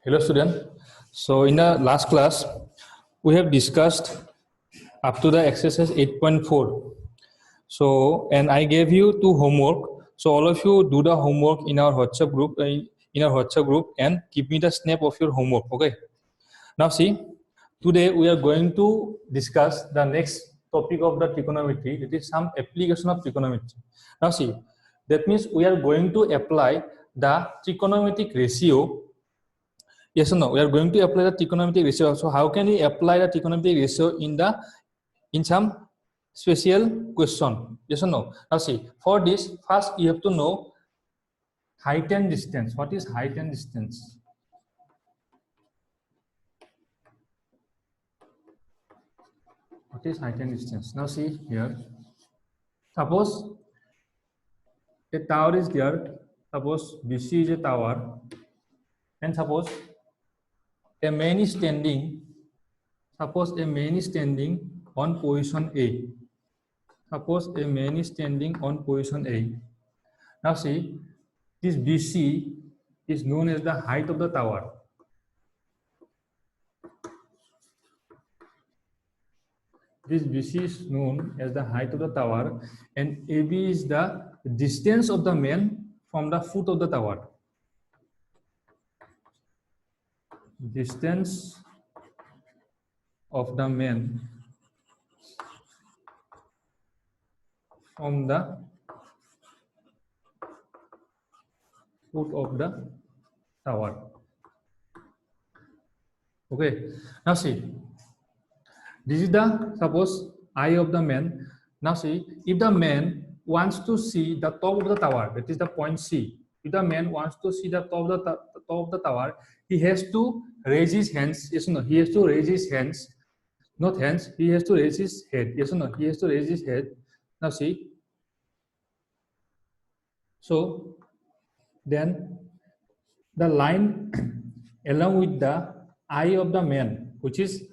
Hello student. So in the last class we have discussed up to the exercise 8.4. So and I gave you two homework. So all of you do the homework in our WhatsApp group and give me the snap of your homework. Okay. Now see, today we are going to discuss the next topic of the trigonometry. It is some application of trigonometry. Now see, that means we are going to apply the trigonometric ratio. Yes or no? We are going to apply the trigonometric ratio. So how can we apply the trigonometric ratio in some special question? Yes or no? Now see, for this, first you have to know height and distance. What is height and distance? What is height and distance? Now see here. Suppose a tower is there. Suppose BC is a tower, and suppose a man is standing. Suppose a man is standing on position A. Suppose a man is standing on position A. Now see, this BC is known as the height of the tower. This BC is known as the height of the tower, and AB is the distance of the man from the foot of the tower. Distance of the man from the foot of the tower. Okay, now see, this is the suppose eye of the man. Now see, if the man wants to see the top of the tower, that is the point C. If the man wants to see the top of the tower, he has to raise his hands. Yes or no? He has to raise his hands, not hands. He has to raise his head. Yes or no? He has to raise his head. Now see. So then the line along with the eye of the man, which is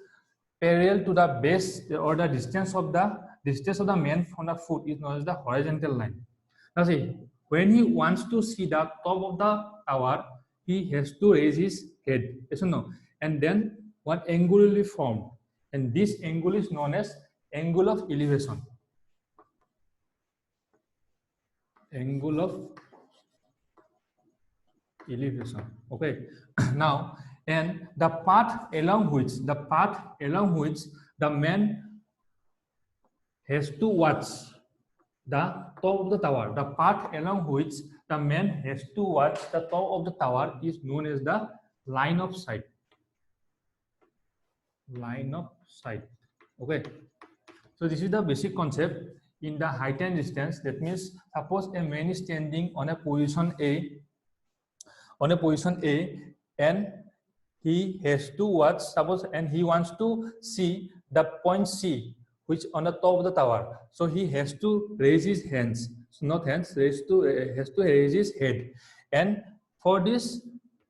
parallel to the base or the distance of the man from the foot, is known as the horizontal line. Now see, when he wants to see the top of the tower, he has to raise his head. Yes or no? And then one angle will be formed, and this angle is known as angle of elevation. Angle of elevation. Okay. Now, and the path along which the man has to watch the top of the tower, the path along which the man has to watch the top of the tower is known as the line of sight. Line of sight. Okay. So this is the basic concept in the height and distance. That means suppose a man is standing on a position A, and he has to watch, suppose, and he wants to see the point C, which on the top of the tower. So he has to raise his hands, so not hands, has to raise his head, and for this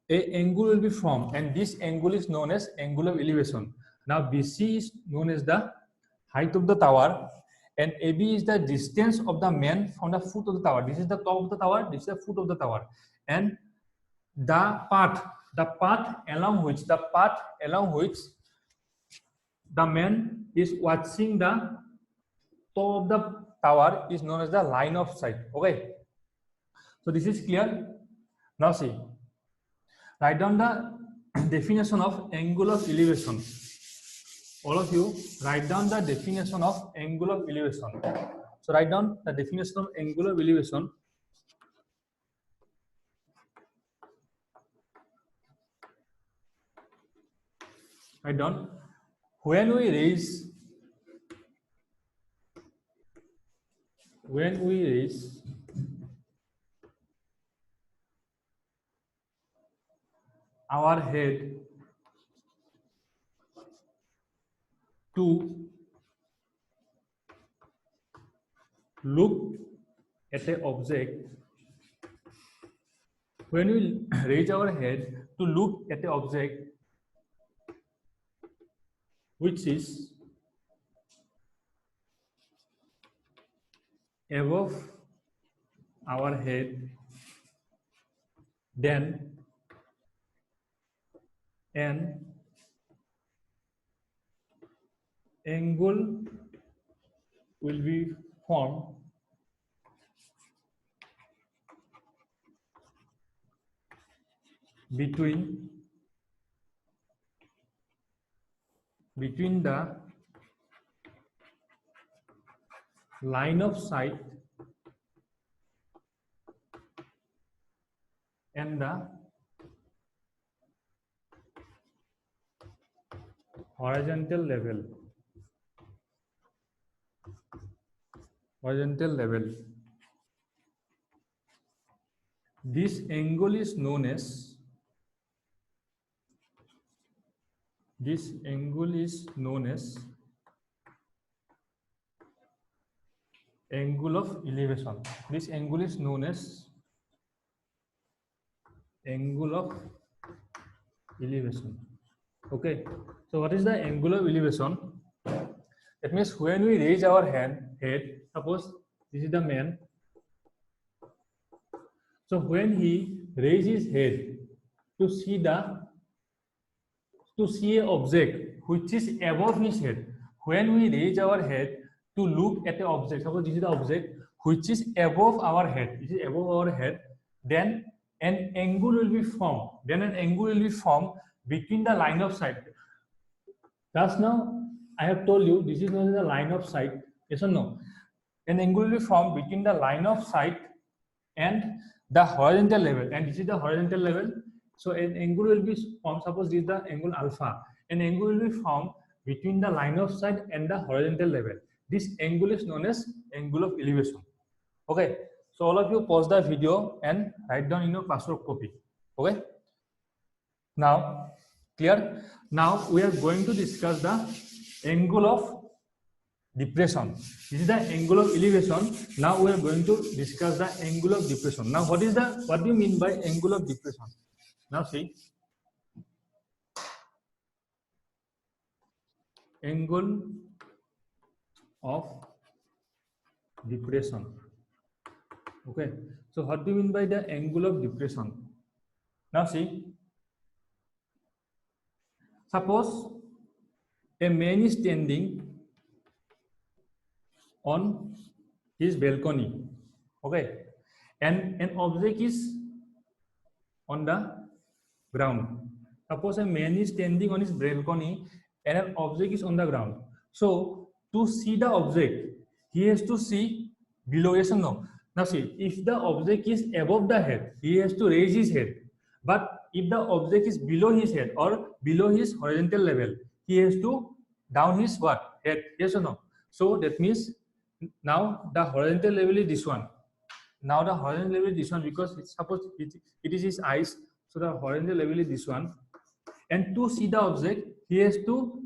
a angle will be formed, and this angle is known as angle of elevation. Now BC is known as the height of the tower, and AB is the distance of the man from the foot of the tower. This is the top of the tower, this is the foot of the tower, and the path along which the man is watching the top of the tower is known as the line of sight. Okay, so this is clear. Now see, write down the definition of angle of elevation. All of you write down the definition of angle of elevation. So write down the definition of angle of elevation. Write down, when we raise our head to look at an object, when we raise our head to look at an object which is above our head, then an angle will be formed between the line of sight and the horizontal level. This angle is known as angle of elevation. This angle is known as angle of elevation. Okay, so what is the angle of elevation? That means when we raise our head, suppose this is the man. So when he raises his head to see an object which is above his head, when we raise our head to look at the object, suppose this is the object which is above our head, then an angle will be formed. Between the line of sight. Thus now I have told you this is known as the line of sight. Yes or no? An angle will be formed between the line of sight and the horizontal level, and this is the horizontal level. So an angle will be formed. Suppose this is the angle alpha. An angle will be formed between the line of sight and the horizontal level. This angle is known as angle of elevation. Okay. So all of you pause the video and write down in your classwork copy. Okay. Now, clear? Now we are going to discuss the angle of depression. This is the angle of elevation. Now we are going to discuss the angle of depression. Now what do you mean by angle of depression? Now see, angle of depression. Okay, so what do you mean by the angle of depression? Now see, suppose a man is standing on his balcony, okay, and an object is on the ground. Suppose a man is standing on his balcony and an object is on the ground. So to see the object, he has to see below. Yes or no? Now see, if the object is above the head, he has to raise his head. But if the object is below his head or below his horizontal level, he has to down his what? Head. Yes or no? So that means now the horizontal level is this one. Now the horizontal level is this one, because suppose it is his eyes. So the horizontal level is this one. And to see the object, he has to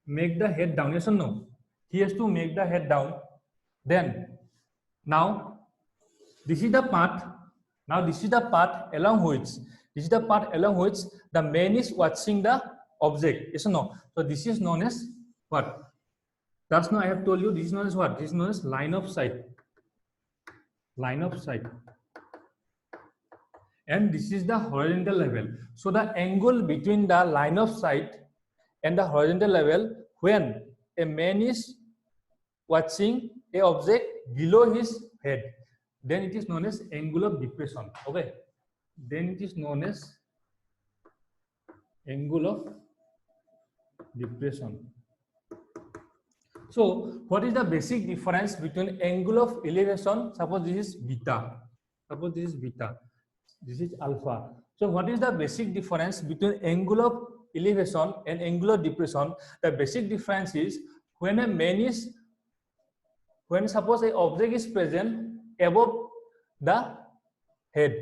make the head down. Yes or no? He has to make the head down. Then now this is the part. Now this is the part along which the man is watching the object. Yes or no? So this is known as what? That's now I have told you this is known as what? This is known as line of sight. Line of sight. And this is the horizontal level. So the angle between the line of sight and the horizontal level, when a man is watching a object below his head, then it is known as angle of depression. Okay, then it is known as angle of depression. So what is the basic difference between angle of elevation? Suppose this is beta, this is alpha. So what is the basic difference between angle of elevation and angle of depression? The basic difference is when suppose an object is present above the head,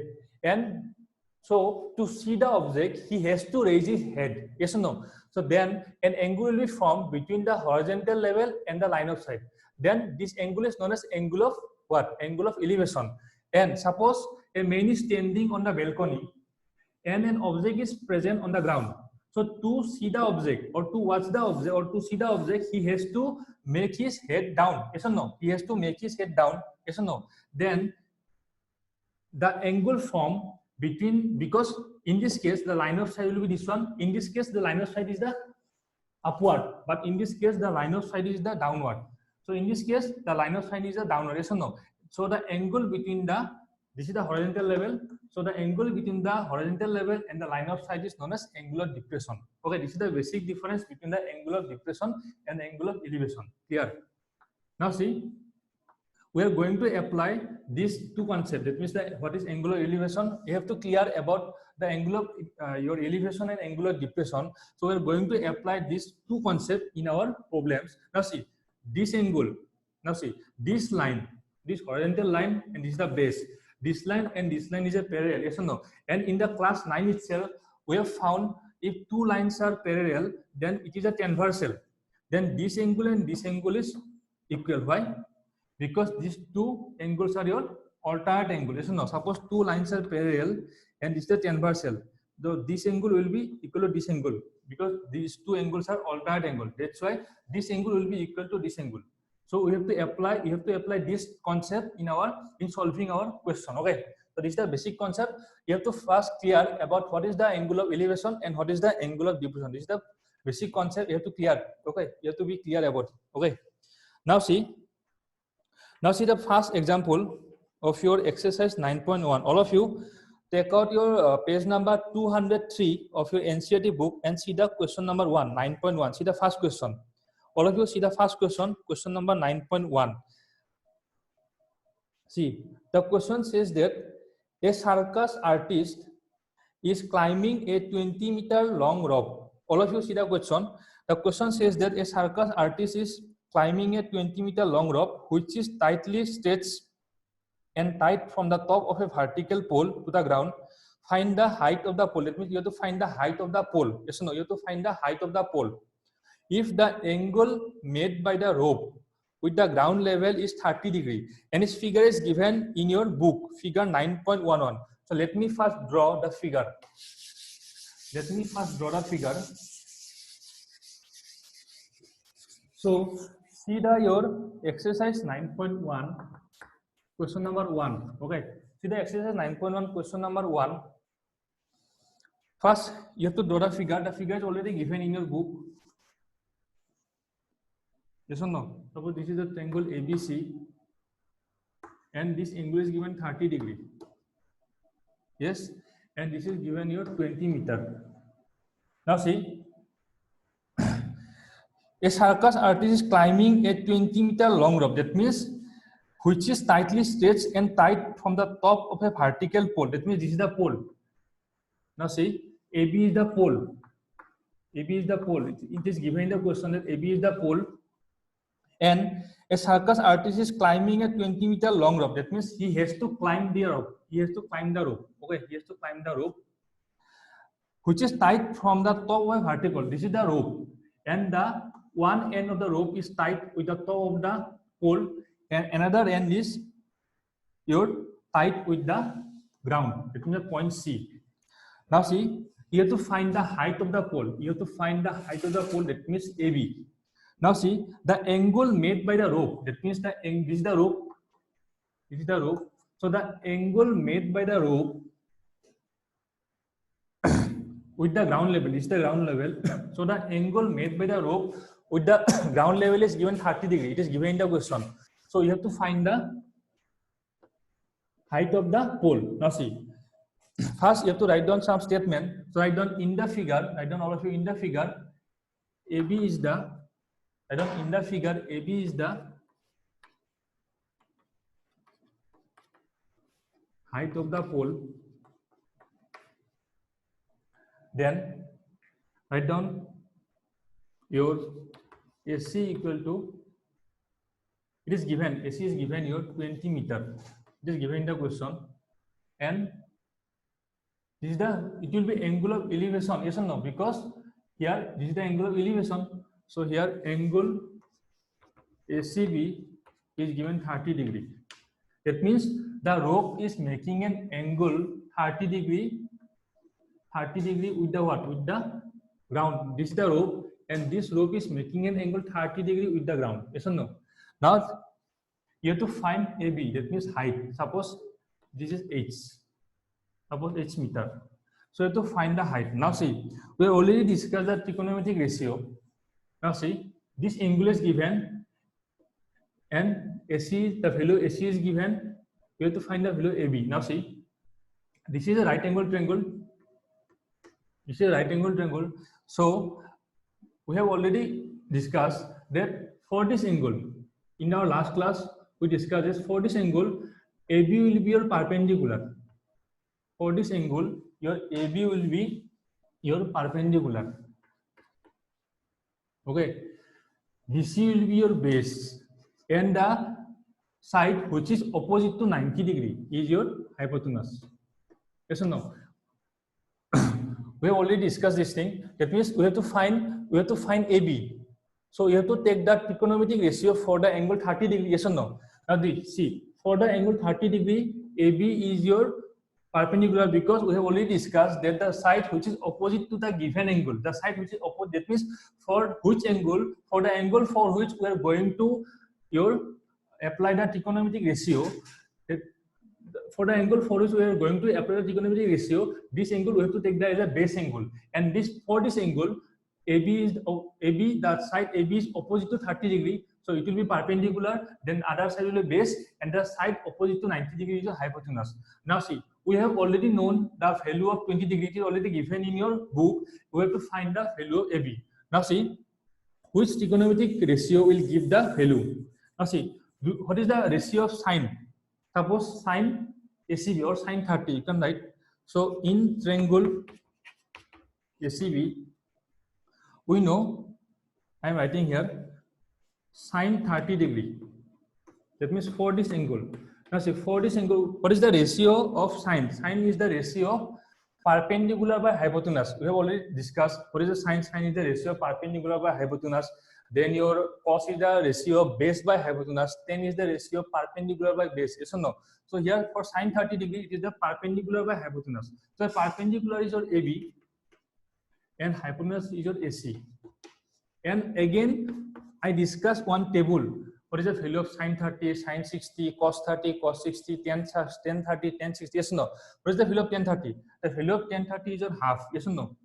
and so to see the object he has to raise his head. Yes or no? So then an angle will be formed between the horizontal level and the line of sight. Then this angle is known as angle of what? Angle of elevation. And suppose a man is standing on the balcony and an object is present on the ground. So to see the object or to watch the object or to see the object, he has to make his head down. Yes or no? He has to make his head down. Yes or no? Then the angle formed between, because in this case the line of sight will be this one. In this case the line of sight is the upward, but in this case the line of sight is the downward. So in this case the line of sight is the downward, yes or no? So the angle between the, this is the horizontal level, so the angle between the horizontal level and the line of sight is known as angular depression. Okay, this is the basic difference between the angle of depression and the angle of elevation. Clear? Now see, we are going to apply these two concepts. That means that what is angular elevation, you have to clear about the angle of your elevation and angular depression. So we are going to apply these two concepts in our problems. Now see, this angle, now see, this line, this horizontal line, and this is the base. This line and this line is a parallel, yes or no? And in the class 9 itself, we have found if two lines are parallel, then it is a transversal. Then this angle and this angle is equal. Why? Because these two angles are your alternate angle. Yes or no? Suppose two lines are parallel and this is the transversal. Though this angle will be equal to this angle because these two angles are alternate angle. That's why this angle will be equal to this angle. So we have to apply. You have to apply this concept in solving our question. Okay. So this is the basic concept. You have to first clear about what is the angle of elevation and what is the angle of depression. This is the basic concept. You have to clear. Okay. You have to be clear about it. Okay. Now see the first example of your exercise 9.1. All of you take out your page number 203 of your NCERT book and see the question number 1, 9.1. See the first question. All of you see the first question number 9.1. See, the question says that a circus artist is climbing a 20-meter long rope. All of you see the question. The question says that a circus artist is climbing a 20-meter long rope which is tightly stretched and tied from the top of a vertical pole to the ground. Find the height of the pole. That means you have to find the height of the pole. Yes or no? You have to find the height of the pole. If the angle made by the rope with the ground level is 30 degrees and its figure is given in your book, figure 9.11. So let me first draw the figure. So see your exercise 9.1, question number 1. Okay. See the exercise 9.1, question number 1. First, you have to draw the figure. The figure is already given in your book. Yes or no? Suppose this is the triangle ABC and this angle is given 30 degrees. Yes, and this is given your 20 meter. Now see, a circus artist is climbing a 20-meter long rope. That means which is tightly stretched and tied from the top of a vertical pole. That means this is the pole. Now see, AB is the pole. AB is the pole. It is given in the question that AB is the pole. And a circus artist is climbing a 20-meter long rope. That means he has to climb the rope. Okay, he has to climb the rope, which is tied from the top of a vertical. This is the rope, and the one end of the rope is tied with the top of the pole, and another end is tied with the ground. That means the point C. Now see, you have to find the height of the pole. That means AB. Now see, the angle made by the rope. That means this is the rope. So the angle made by the rope with the ground level. This is the ground level. So the angle made by the rope with the ground level is given 30 degrees. It is given in the question. So you have to find the height of the pole. Now see, first you have to write down some statement. So write down in the figure. Write down all of you in the figure. AB is the height of the pole. Then write down your AC equal to, AC is given your 20 meter. It is given in the question. And this is it will be angle of elevation, yes or no? Because here this is the angle of elevation. So here angle ACB is given 30 degree. That means the rope is making an angle 30 degree with the what? With the ground. This is the rope, and this rope is making an angle 30 degree with the ground. Yes or no? Now you have to find AB. That means height. Suppose this is H. suppose h meter. So you have to find the height. Now see, we have already discussed the trigonometric ratio. Now see, this angle is given and AC, the value AC is given. We have to find the value AB. Now see, this is a right angle triangle. This is a right angle triangle. So we have already discussed that for this angle, in our last class, we discussed this. For this angle, AB will be your perpendicular. For this angle, your AB will be your perpendicular. Okay, BC will be your base, and the side which is opposite to 90 degree is your hypotenuse. Yes or no? We have already discussed this thing. That means we have to find AB. So you have to take that trigonometric ratio for the angle 30 degree. Yes or no? Now see, for the angle 30 degree, AB is your perpendicular, because we have already discussed that the side which is opposite to the given angle, the side which is opposite, that means for which angle, for the angle for which we are going to apply the trigonometric ratio, for the angle for which we are going to apply the trigonometric ratio, this angle we have to take that as a base angle, and this for this angle AB, the side AB is opposite to 30 degree, so it will be perpendicular, then other side will be base, and the side opposite to 90 degree is a hypotenuse. Now see, we have already known the value of 20 degree, it is already given in your book. We have to find the value of AB. Now see, which trigonometric ratio will give the value. Now see, what is the ratio of sine? Suppose sine ACB or sine 30, you can write. So in triangle ACB, we know, I am writing here, sine 30 degree. That means for this angle. Now see, for this angle, what is the ratio of sine? Sine is the ratio of perpendicular by hypotenuse. We have already discussed what is the sine. Sine is the ratio of perpendicular by hypotenuse. Then your cos is the ratio of base by hypotenuse. Tan is the ratio of perpendicular by base. Yes or no? So here for sine 30 degree, it is the perpendicular by hypotenuse. So perpendicular is your AB and hypotenuse is your AC. And again, I discussed one table. What is the value of sine 30, sine 60, cos 30, cos 60, tan 30, tan 60? Yes or no? What is the value of tan 30? The value of tan 30 is your half. Yes or no?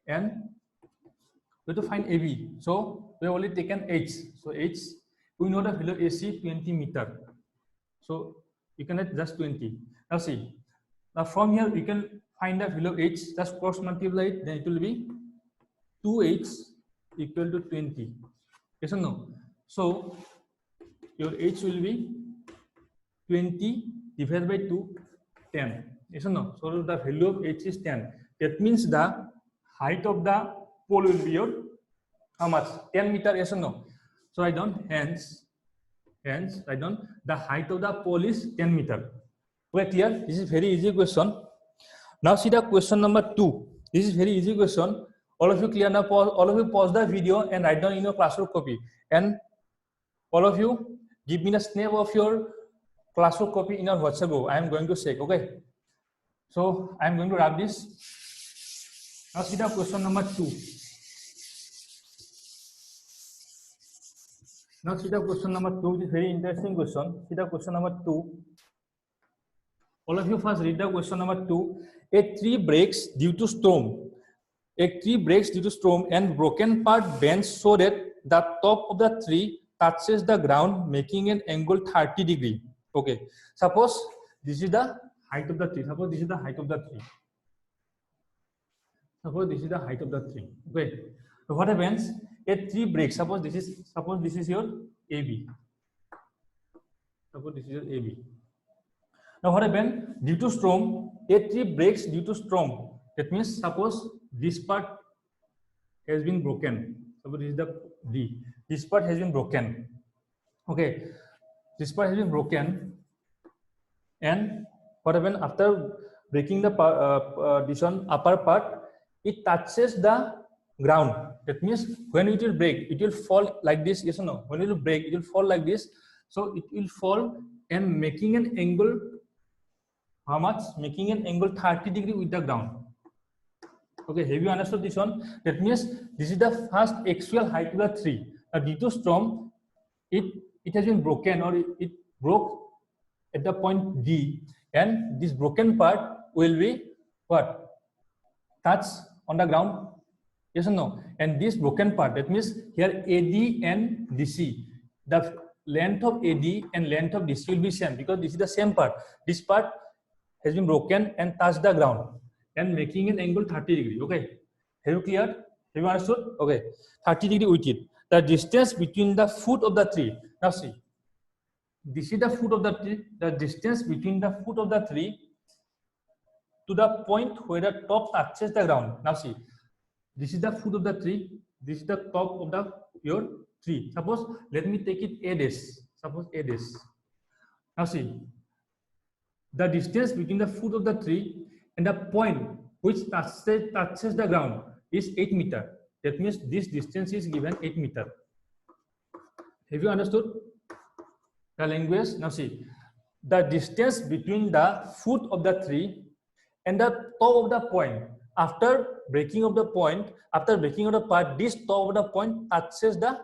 And we have to find AB. So we have only taken H. So H, we know the value of AC 20 meter. So you can write just 20. Now see, now from here you can find the value of H, just cross multiply it, then it will be 2H equal to 20. Yes or no? So your H will be 20 divided by 2, 10. Yes or no? So the value of H is 10. That means the height of the pole will be your how much? 10 meter. Yes or no? So I don't, hence I don't, the height of the pole is 10 meter. Okay, clear? This is very easy question. Now see the question number 2. This is very easy question. All of you clear now? All of you pause the video and write down in your classwork copy. And all of you give me a snap of your classwork copy in your WhatsApp group. I am going to check. Okay. So I am going to wrap this. Now see the question number 2. Now see the question number 2. It is very interesting question. See the question number 2. All of you first read the question number 2. A tree breaks due to storm. A tree breaks due to storm and broken part bends so that the top of the tree touches the ground, making an angle 30 degree. Okay. Suppose this is the height of the tree. Suppose this is the height of the tree. Suppose this is the height of the tree. Okay. So what happens? A tree breaks. Suppose this is your AB. Suppose this is your AB. Now what happened? Due to storm, a tree breaks due to storm. That means suppose this part has been broken. Suppose this is the D. This part has been broken. Okay. This part has been broken. And what happened after breaking the this one upper part? It touches the ground. That means when it will break, it will fall like this. Yes or no? When it will break, it will fall like this. So it will fall and making an angle. How much? Making an angle 30 degree with the ground. Okay, have you understood this one? That means this is the first actual height of the tree. Now due to storm, it has been broken, or it broke at the point D, and this broken part will be what? Touch on the ground, yes or no? And this broken part, that means here AD and DC, the length of AD and length of DC will be same, because this is the same part. This part has been broken and touched the ground and making an angle 30 degree. Okay, have you cleared? Have you understood? Okay, 30 degree with it. The distance between the foot of the tree, now see, this is the foot of the tree. The distance between the foot of the tree to the point where the top touches the ground. Now see, this is the foot of the tree, this is the top of the your tree. Suppose, let me take it A dash. Suppose A dash. Now see, the distance between the foot of the tree and the point which touches the ground is 8 meter. That means this distance is given 8 meter. Have you understood the language? Now see, the distance between the foot of the tree and the top of the point, after breaking of the point, after breaking of the part, this top of the point touches the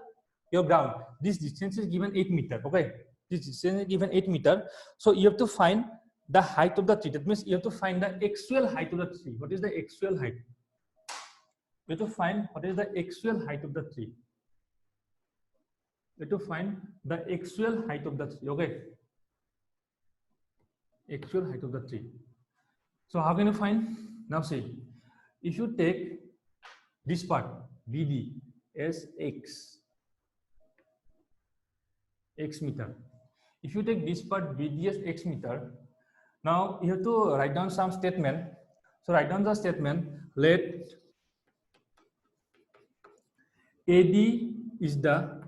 your ground. This distance is given 8 meter. Okay, this distance is given 8 meter. So you have to find the height of the tree. That means you have to find the actual height of the tree. What is the actual height? You have to find what is the actual height of the tree. You have to find the actual height of the tree. Okay, actual height of the tree. So how can you find? Now see, if you take this part BD as x meter, if you take this part BD as x meter, now you have to write down some statement. So write down the statement, let AD is the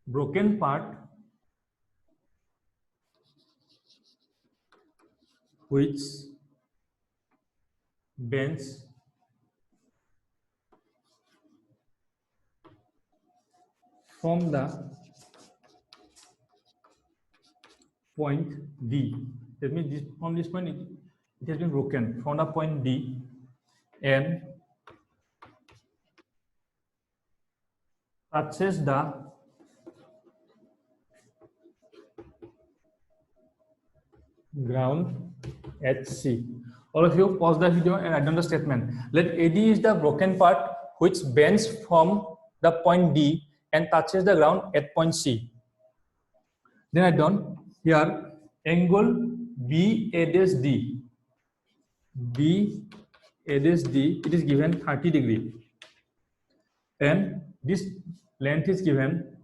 broken part which bends from the point D. That means this, from this point it has been broken from the point D and touches the ground at C. All of you pause the video and write down the statement. Let AD is the broken part which bends from the point D and touches the ground at point C. Then I done here angle BA'D. BA'D, it is given 30 degree, and this length is given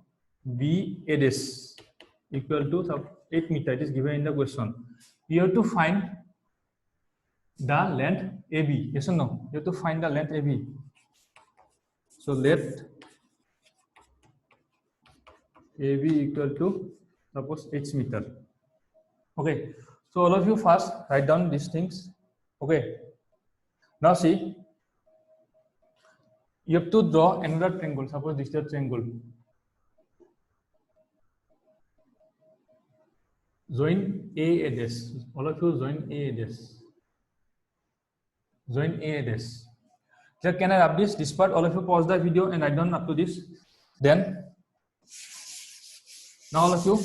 BA'D equal to 8 meter. It is given in the question. You have to find the length AB. Yes or no? You have to find the length AB. So let AB equal to suppose 8 meter. Okay. So all of you first write down these things. Okay. Now see, you have to draw another triangle. Suppose this is a triangle. Join A dash. All of you join A dash. Join A dash. So can I rub this part? All of you pause the video and write down up to this. Then now all of you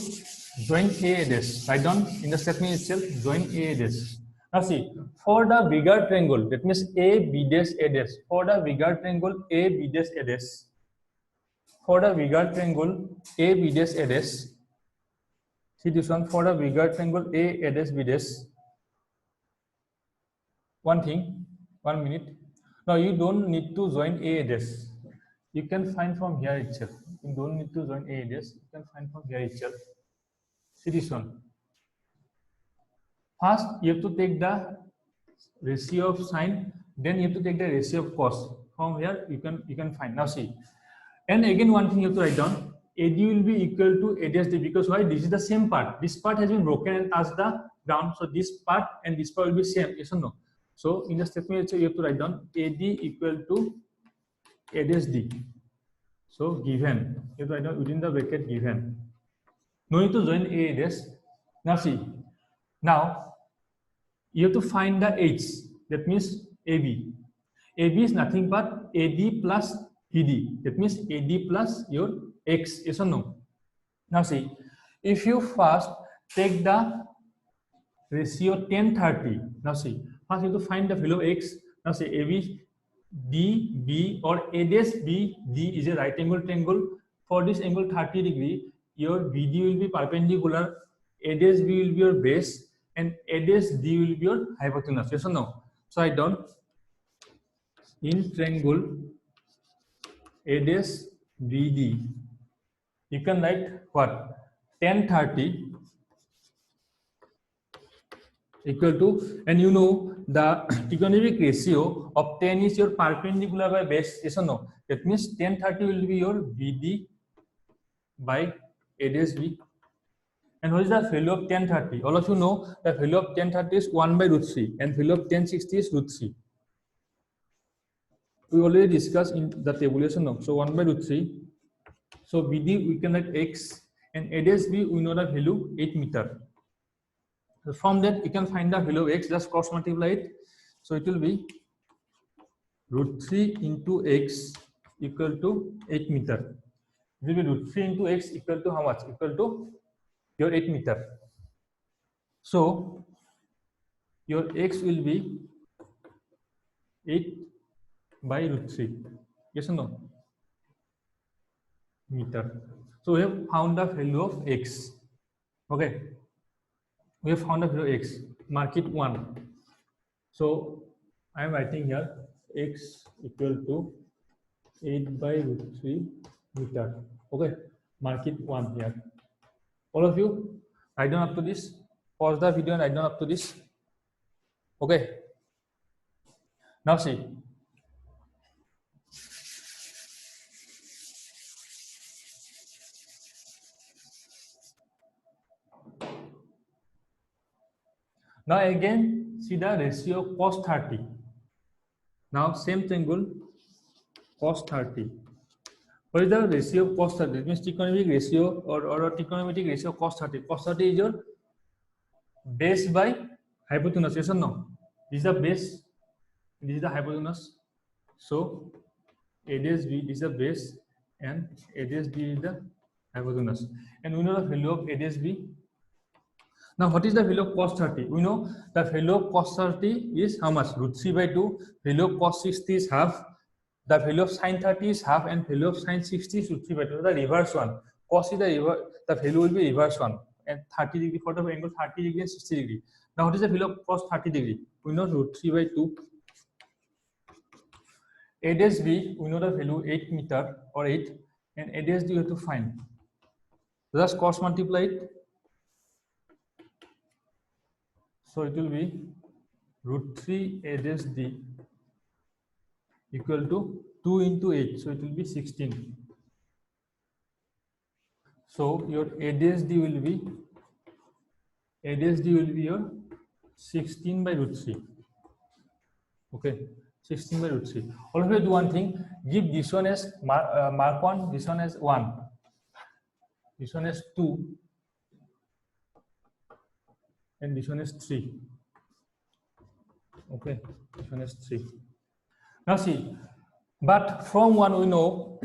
join A dash. Write down in the statement itself. Join A dash. Now see, for the bigger triangle, that means A B dash A dash. For the bigger triangle A B dash A dash. For the bigger triangle A B dash A dash. See this one, for the bigger triangle A dash B dash. One thing, 1 minute. Now you don't need to join A dash. You can find from here itself. You don't need to join A dash. You can find from here itself. See this one. First, you have to take the ratio of sine. Then you have to take the ratio of cos. From here you can find. Now see, and again one thing you have to write down. AD will be equal to A dash D, because why? This is the same part. This part has been broken and touched the ground. So this part and this part will be same. Yes or no? So in the statement you have to write down AD equal to A dash D. So given, you have to write down within the bracket given. No need to join A dash. Now see, now you have to find the H. That means AB. AB is nothing but AD plus ED. That means AD plus your X. Yes or no? Now see, if you first take the ratio 10:30. Now see, first you have to find the value of X. Now say AB, DB or A dash BD is a right angle triangle. For this angle 30 degree, your BD will be perpendicular, A dash B will be your base, and A dash D will be your hypotenuse. Yes or no? So I done in triangle A dash BD. You can write what? 10:30 equal to, and you know the trigonometric ratio of 10 is your perpendicular by base. Yes or no? That means 10:30 will be your BD by A dash B. And what is the value of 10:30? All of you know the value of 10:30 is 1 by root 3 and value of 10:60 is root 3. We already discussed in the tabulation now. So 1 by root 3. So BD we can write X and A dash B we know the value 8 meter. So from that you can find the value of X, just cross multiply it. So it will be root 3 into X equal to 8 meter. It will be root 3 into X equal to how much? Equal to your 8 meter. So your X will be 8 by root 3. Yes or no? Meter. So we have found the value of X. Okay. We have found the value of X. Mark it 1. So I am writing here X equal to 8 by root 3 meter. Okay. Mark it 1 here. All of you write down up to this. Pause the video and write down up to this. Okay. Now see. Now again see the ratio of cos 30. Now same triangle cos 30. What is the ratio of cos 30? It means trigonometric ratio or trigonometric ratio of cos 30. Cos 30 is your base by hypotenuse. Yes or no? This is the base. This is the hypotenuse. So A dash B is the base and A dash D is the hypotenuse. And we know the value of A dash B. Now what is the value of cos 30? We know the value of cos 30 is how much? Root 3 by 2. Value of cos 60 is half. The value of sin 30 is half and value of sin 60 is root 3 by 2. The reverse one. Cos is the reverse. The value will be reverse one. And 30 degree for the angle 30 degree and 60 degree. Now what is the value of cos 30 degree? We know root 3 by 2. A dash B, we know the value 8 meter or 8, and A dash D you have to find. Just cross multiply it. So it will be root 3 A dash D equal to 2 into 8. So it will be 16. So your A dash D will be your 16 by root 3. Okay. 16 by root 3. Always do one thing, give this one as mark 1, this one as 1, this one as 2, and this one is 3. Okay, this one is 3. Now see, but from 1 we know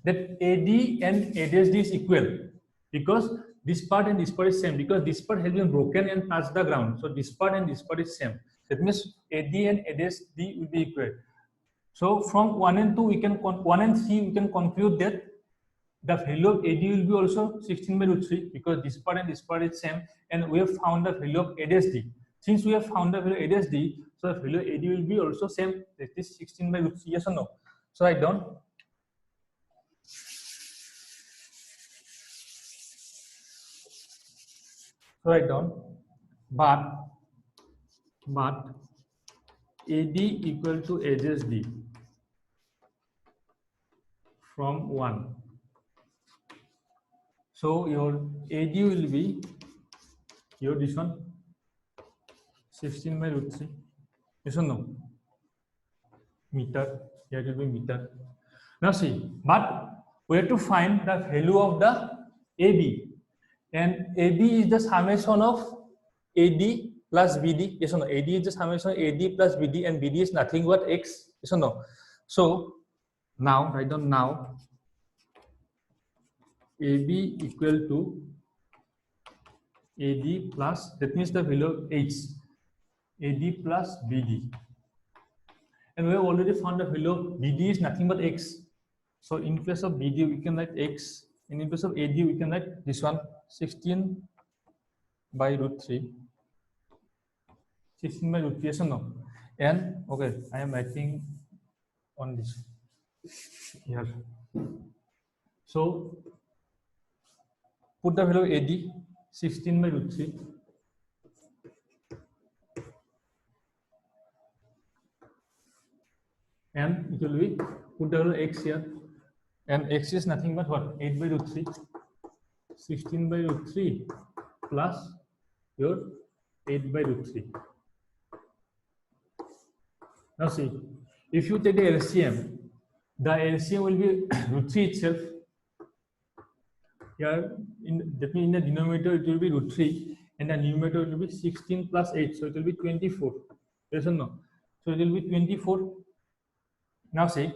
that AD and A dash D is equal because this part and this part is same, because this part has been broken and touched the ground. So this part and this part is same. That means AD and A dash D will be equal. So from 1 and 2 we can 1 and 3 we can conclude that the value of AD will be also 16 by root 3 because this part and this part is same, and we have found the value of A dash D. Since we have found the value of A dash D, so the value of AD will be also same, that is 16 by root 3. Yes or no? So write down. So write down, but AD equal to A dash D from 1. So your AD will be your this one 16 by root 3. Yes or no? Meter. Here it will be meter. Now see, but we have to find the value of the AB, and AB is the summation of AD plus BD. Yes or no? AD is the summation of AD plus BD, and BD is nothing but X. Yes or no? So Now write down now AB equal to AD plus, that means the value of H, AD plus BD. And we have already found the value of BD is nothing but X. So in place of BD we can write X, and in place of AD we can write this one 16 by root 3. 16 by root 3, yes or no? And okay, I am writing on this here. So put the value of AD 16 by root 3. And it will be put the value of X here. And X is nothing but what? 8 by root 3. 16 by root 3 plus your 8 by root 3. Now see, if you take the LCM will be root 3 itself. Here, that means in the denominator it will be root 3, and the numerator will be 16 plus 8, so it will be 24. Yes or no? So it will be 24. Now see,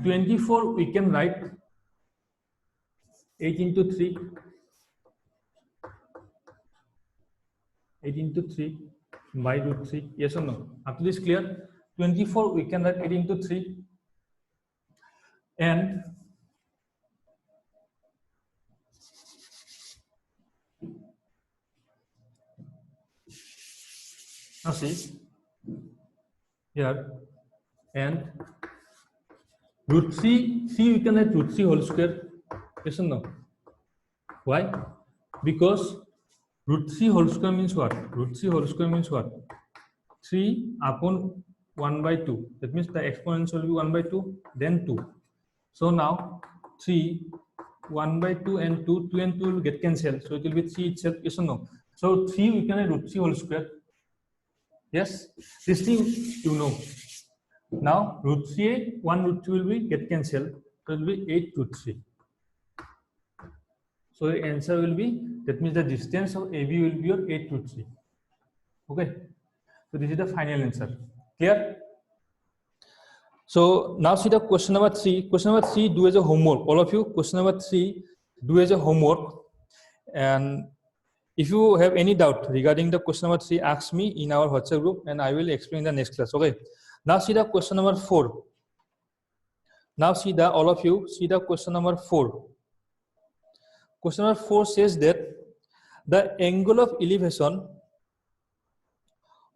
24 we can write 8 into 3. 8 into 3 by root 3. Yes or no? Up to this clear? 24 we can write 8 into 3. And now see here, and root 3 we can write root 3 whole square. Yes or no? Why? Because root 3 whole square means what? Root 3 whole square means what? 3 upon 1 by 2. That means the exponents will be 1 by 2, then 2. So now 3, 1 by 2 and 2 and 2 will get cancelled. So it will be 3 itself. Yes or no? So 3 we can write root 3 whole square. Yes? This thing you know. Now root 3, 1 root 2 will be get cancelled. So it will be 8 root 3. So the answer will be, that means the distance of AB will be your 8 root 3. Okay. So this is the final answer. Clear? So now see the question number 3. Question number 3, do as a homework. All of you, question number 3, do as a homework. And if you have any doubt regarding the question number 3, ask me in our WhatsApp group and I will explain the next class. Okay. Now see the question number 4. Now see the, all of you, see the question number 4. Question number 4 says that the angle of elevation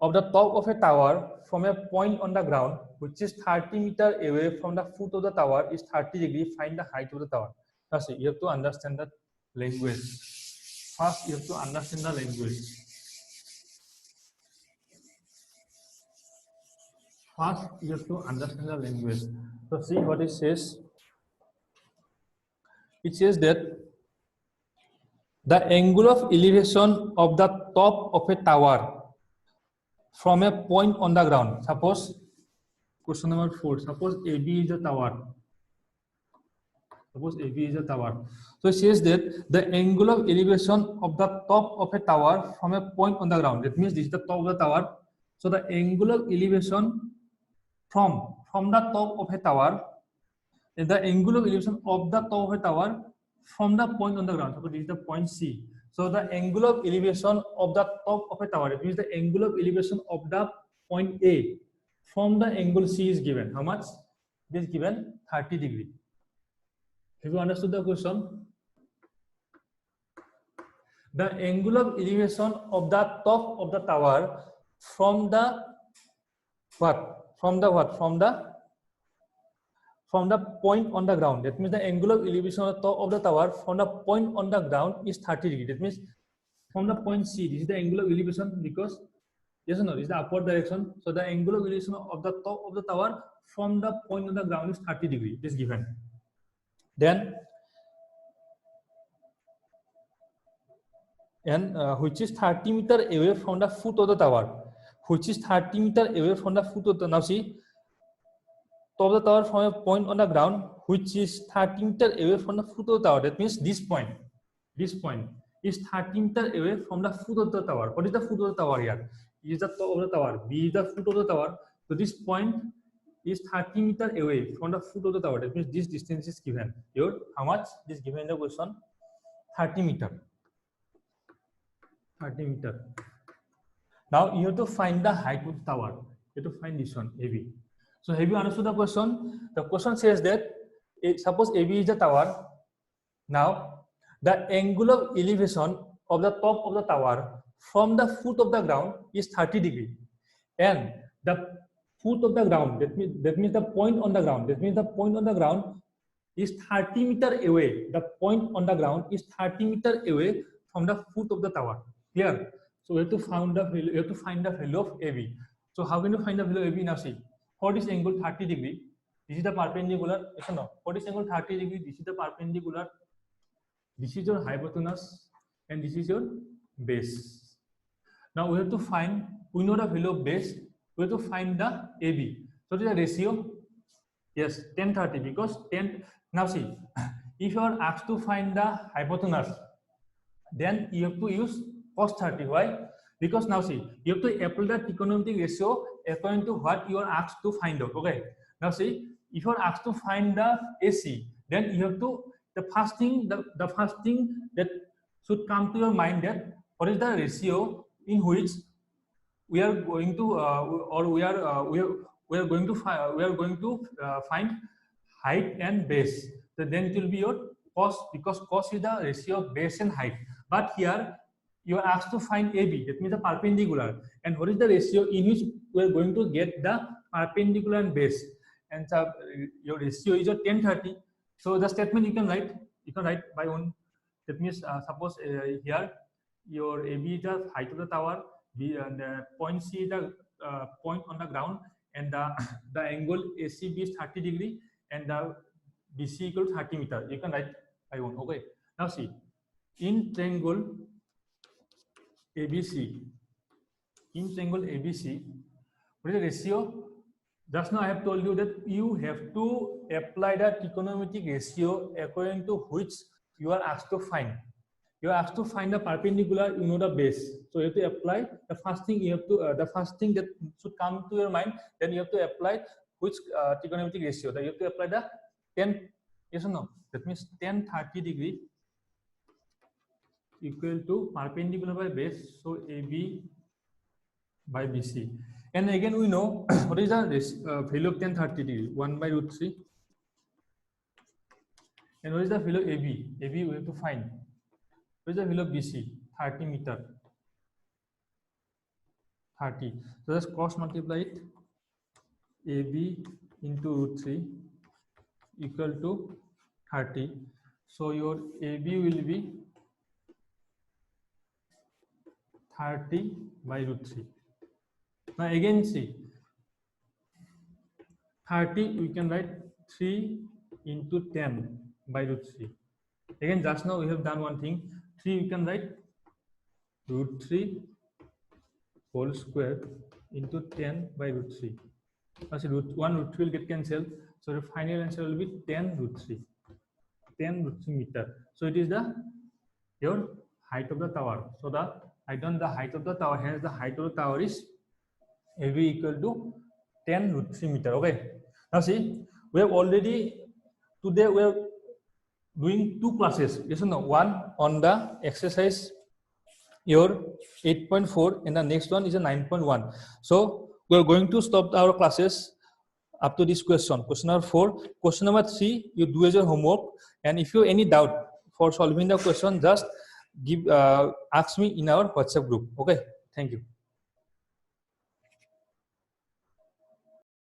of the top of a tower from a point on the ground which is 30 meters away from the foot of the tower is 30 degrees. Find the height of the tower. Now see, you have to understand the language. First, you have to understand the language. First, you have to understand the language. So see what it says. It says that the angle of elevation of the top of a tower from a point on the ground. Suppose question number 4. Suppose AB is a tower. Suppose AB is a tower. So it says that the angle of elevation of the top of a tower from a point on the ground. That means this is the top of the tower. So the angle of elevation from the top of a tower is the angle of elevation of the top of a tower from the point on the ground. So this is the point C. So the angle of elevation of the top of a tower, it means the angle of elevation of the point A from the angle C is given. How much? It is given 30 degrees. Have you understood the question? The angle of elevation of the top of the tower from the what? From the what? From the point on the ground. That means the angle of elevation of the top of the tower from the point on the ground is 30 degrees. That means from the point C, this is the angle of elevation because, yes or no, this is the upward direction. So the angle of elevation of the top of the tower from the point on the ground is 30 degrees. It is given. Then, and which is 30 meters away from the foot of the tower. Which is 30 meters away from the foot of the, now see, top of the tower from a point on the ground which is 30 meters away from the foot of the tower. That means this point is 30 meters away from the foot of the tower. What is the foot of the tower here? E is the top of the tower, B is the foot of the tower. So this point is 30 meter away from the foot of the tower. That means this distance is given. Your how much is given in the question? 30 meter. 30 meter. Now you have to find the height of the tower. You have to find this one, AB. So have you understood the question? The question says that suppose AB is the tower. Now the angle of elevation of the top of the tower from the foot of the ground is 30 degree, and the foot of the ground, that means the point on the ground, that means the point on the ground is 30 meter away. The point on the ground is 30 meter away from the foot of the tower. Clear? So we have to find the value. You have to find the value of AB. So how can you find the value of AB? Now see, for this angle 30 degree, this is the perpendicular. Listen now. For this angle 30 degree, this is the perpendicular. This is your hypotenuse, and this is your base. Now we have to find. We know the value of base. We have to find the AB. So the ratio, yes, 10/30, because 10. Now see, if you are asked to find the hypotenuse, then you have to use cos 30. Why? Because now see, you have to apply the trigonometric ratio according to what you are asked to find out. Okay. Now see, if you are asked to find the AC, then you have to the first thing that should come to your mind, that what is the ratio in which we are going to find height and base. So then it will be your cos, because cos is the ratio of base and height. But here you are asked to find AB, that means the perpendicular. And what is the ratio in which we are going to get the perpendicular and base? And so your ratio is a 10/30. So the statement you can write by one. That means suppose here your AB is the height of the tower, the point C is the point on the ground, and the angle ACB is 30 degree, and the BC equal to 30 meter. You can write by one. Okay. Now see, in triangle ABC, what is the ratio? Just now I have told you that you have to apply the trigonometric ratio according to which you are asked to find. You are asked to find the perpendicular, you know the base. So you have to apply the first thing. You have to the first thing that should come to your mind. Then you have to apply which trigonometric ratio. That you have to apply the 10. Yes or no? That means 10/30 degree equal to perpendicular by base. So AB by BC. And again we know what is the value of 10/30 degree? 1/√3. And what is the value of AB? AB we have to find. What is the value of BC? 30 meter. 30. So just cross multiply it. AB into √3 equal to 30. So your AB will be 30/√3. Now again see, 30 we can write 3 into 10/√3. Again just now we have done one thing. 3 we can write √3 whole square into 10/√3. Now see, √3 will get cancelled. So the final answer will be 10/√3. 10/√3 meter. So it is your height of the tower. So the height of the tower, hence the height of the tower is AB equal to 10/√3 meter. Okay. Now see, we have already today we are doing two classes. Yes or no? One on the exercise your 8.4, and the next one is a 9.1. So we are going to stop our classes up to this question number 4. Question number 3 you do as your homework, and if you have any doubt for solving the question, just ask me in our WhatsApp group. Okay, thank you.